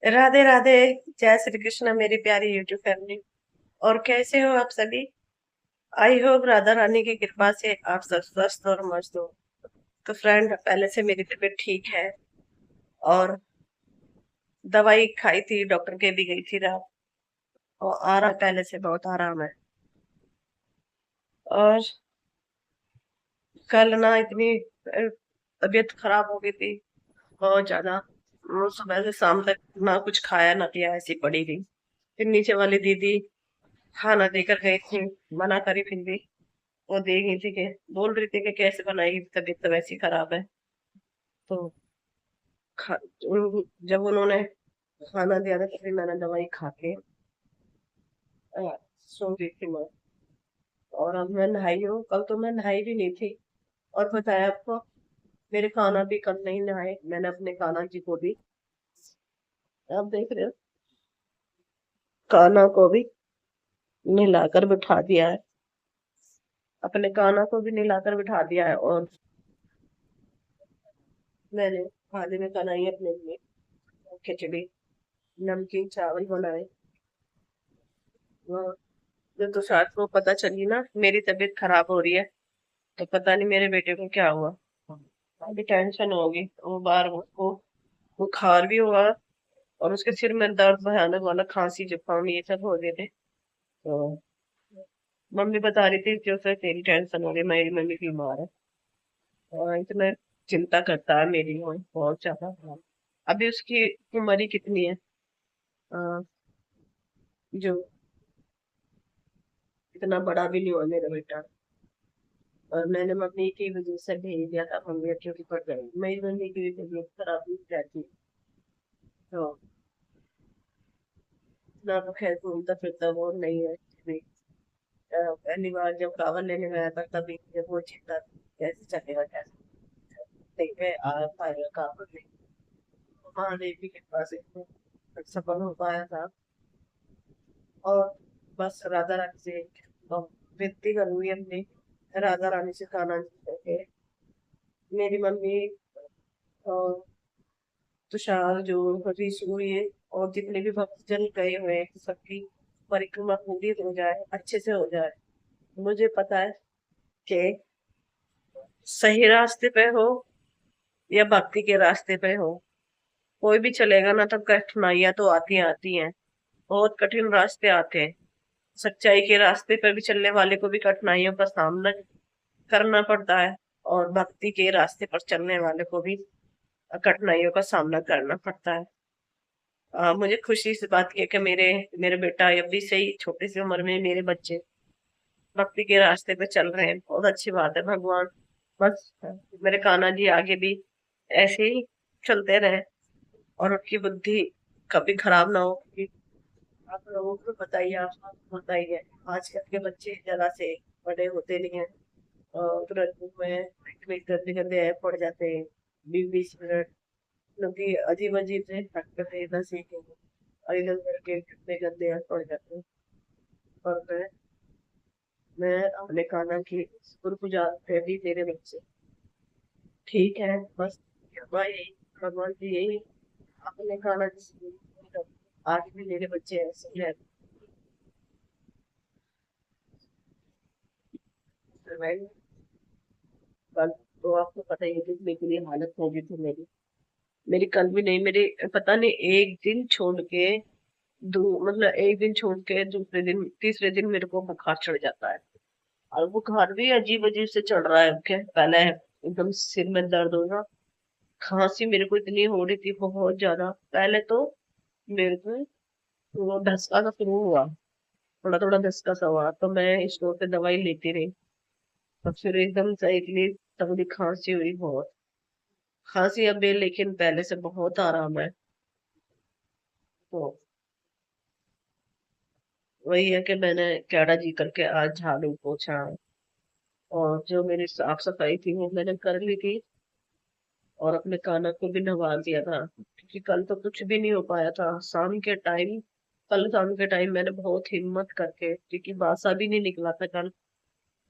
राधे राधे। जय श्री कृष्ण मेरी प्यारी यूट्यूब फैमिली। और कैसे हो आप सभी? आई होप राधा रानी की कृपा से आप सब स्वस्थ और मस्त हो। तो फ्रेंड, पहले से मेरी तबीयत ठीक है। और दवाई खाई थी, डॉक्टर के भी गई थी रात। और आराम, पहले से बहुत आराम है। और कल ना इतनी तबीयत खराब हो गई थी, बहुत ज्यादा। सुबह से शाम तक ना कुछ खाया ना पिया, ऐसी पड़ी रही। फिर नीचे वाली दीदी खाना देकर गई थी, मना करी फिर भी। वो देख रही थी कि बोल रही थी कि कैसे बनाएगी, तबीयत तो वैसी खराब है। तो खा, जब उन्होंने खाना दिया था तभी मैंने दवाई खा के अ, सो गई थी मैं। और अब मैं नहाई हूँ, कल तो मैं नहाई भी नहीं थी। और बताया आपको, मेरे कान्हा भी कल नहीं नहाए, मैंने अपने कान्हा जी को भी, आप देख रहे हो, कान्हा को भी नहलाकर बिठा दिया है। अपने कान्हा को भी नहलाकर बिठा दिया है। और मैंने खाने में बनाई अपने लिए खिचड़ी, नमकीन चावल बनाए। जब तो शायद को पता चली ना मेरी तबीयत खराब हो रही है, तो पता नहीं मेरे बेटे को क्या हुआ। अभी टेंशन होगी, वो बार उसको बुखार भी हुआ। और उसके सिर में दर्द भयानक वाला, खांसी जुकाम ये सब हो गए थे। तो मम्मी बता रही थी कि उसे तेरी टेंशन हो गई, मेरी मम्मी बीमार है। और इतना चिंता करता है मेरी, वो बहुत ज्यादा। अभी उसकी उम्र ही कितनी है, अ, जो इतना बड़ा भी नहीं हुआ मेरा बेटा। और मैंने मम्मी की वजह से भेज दिया था, मम्मी ड्यूटी पर गई, मेरी मम्मी की भी तबीयत खराब ही रहती। तो ना तो खैर घूमता फिरता वो नहीं है भी। पहली बार जब कावर लेने गया था तभी जब वो चिंता थी, कैसे चलेगा कैसे नहीं पे आ पाएगा कावर नहीं। महादेव की कृपा से सफल हो पाया था। और बस राधा रानी से विनती करूंगी अपनी, राधा रानी से खाना मेरी मम्मी और तुषार जो ऋषि ये और जितने भी भक्तजन गए हुए हैं, सबकी परिक्रमा पूरी हो जाए, अच्छे से हो जाए। मुझे पता है कि सही रास्ते पे हो या भक्ति के रास्ते पे हो, कोई भी चलेगा ना, तब कठिनाइयां तो आती हैं। बहुत कठिन रास्ते आते हैं। सच्चाई के रास्ते पर भी चलने वाले को भी कठिनाइयों का सामना करना पड़ता है। और भक्ति के रास्ते पर चलने वाले को भी कठिनाइयों का सामना करना पड़ता है। मुझे खुशी इस बात की है कि मेरे मेरे बेटा अभी से ही छोटी सी उम्र में मेरे बच्चे भक्ति के रास्ते पे चल रहे हैं, बहुत अच्छी बात है। भगवान बस मेरे कान्हा जी आगे भी ऐसे ही चलते रहे, और उनकी बुद्धि कभी खराब ना हो। क्योंकि आप लोगों को बताइए, आपको बताइए, आजकल के बच्चे जरा से बड़े होते नहीं है, और तुरंत में गंदे गंदे ऐप पड़ जाते हैं। 20-20 मिनट क्योंकि अजीब अजीब से हरकतें इधर सीखे, और इधर उधर के कितने गंदे ऐप पड़ जाते हैं। और मैं अपने कान्हा की शुक्रगुजार भी तेरे बच्चे ठीक है। बस भाई, भगवान जी यही अपने कान्हा जी आगे भी मेरे बच्चे ऐसे ही रहते हैं। कल तो आपको पता ही है कि मेरी हालत हो गई थी। मेरी मेरी कल भी नहीं, मेरी पता नहीं एक दिन छोड़ के मतलब एक दिन छोड़ के दूसरे दिन तीसरे दिन मेरे को बुखार चढ़ जाता है। और बुखार भी अजीब अजीब से चढ़ रहा है। क्या पहले एकदम सिर में दर्द होना, खांसी मेरे को इतनी हो रही थी बहुत ज्यादा। पहले तो मेरे को वो धसका सा शुरू हुआ, थोड़ा थोड़ा धसका सा हुआ, तो मैं स्टोर पे दवाई लेती रही। तो फिर एकदम से इतनी तगड़ी खांसी हुई, बहुत खांसी अब भी, लेकिन पहले से बहुत आराम है। तो वही है कि मैंने कैडा जी करके आज झाड़ू पोछा, और जो मेरी साफ सफाई थी वो मैंने कर ली थी। और अपने काना को भी नहवा दिया था, क्योंकि कल तो कुछ भी नहीं हो पाया था। शाम के टाइम, कल शाम के टाइम मैंने बहुत हिम्मत करके, क्योंकि बासा भी नहीं निकला था कल,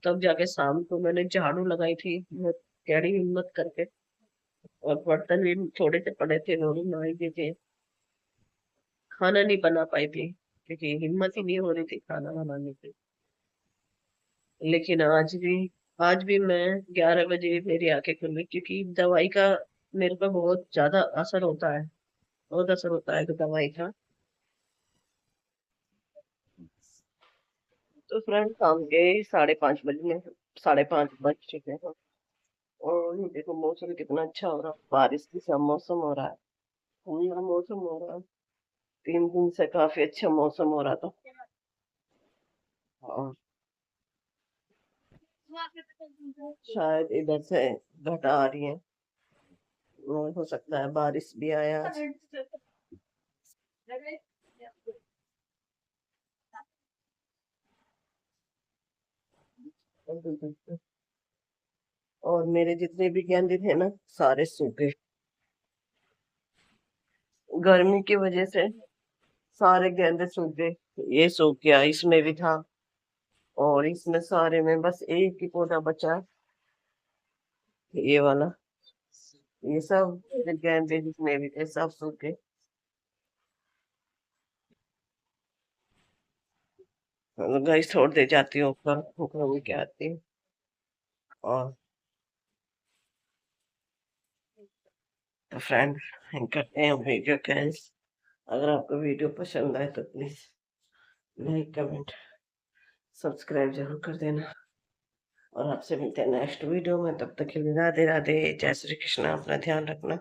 तब जाके शाम को मैंने झाड़ू लगाई थी बहुत कड़ी हिम्मत करके। और बर्तन भी थोड़े से पड़े थे, वो भी मांज दिए थे। खाना नहीं बना पाई थी क्योंकि हिम्मत ही नहीं हो रही थी खाना बनाने की। लेकिन आज भी मैं 11 बजे मेरी आंखें खुल गई क्योंकि दवाई का मेरे पे बहुत ज्यादा असर होता है। बहुत असर होता है दवाई का। तो फ्रेंड शाम के 5:30 बजे, 5:30 बज चुके हैं। और ये देखो मौसम कितना अच्छा हो रहा है, बारिश का मौसम हो रहा है, ठंडा मौसम हो रहा है। 3 दिन से काफी अच्छा मौसम हो रहा था। और शायद इधर से घटा आ रही है, और हो सकता है बारिश भी आए आज। और मेरे जितने भी गेंदे थे ना, सारे सूख गए गर्मी की वजह से। सारे गेंदे सूख गए। ये सूख गया, इसमें भी था। और इसमें सारे में बस एक ही पौधा बचा, ये वाला। ये सब गेंदे जितने भी थे सब सूख गए। गाइस छोड़ दे जाती हूँ ऊपर, ऊपर भी क्या आती है। और तो फ्रेंड, करते हैं वीडियो कैंस। अगर आपको वीडियो पसंद आए तो प्लीज लाइक कमेंट सब्सक्राइब जरूर कर देना। और आपसे मिलते हैं नेक्स्ट वीडियो में, तब तक के लिए राधे राधे, जय श्री कृष्णा, अपना ध्यान रखना।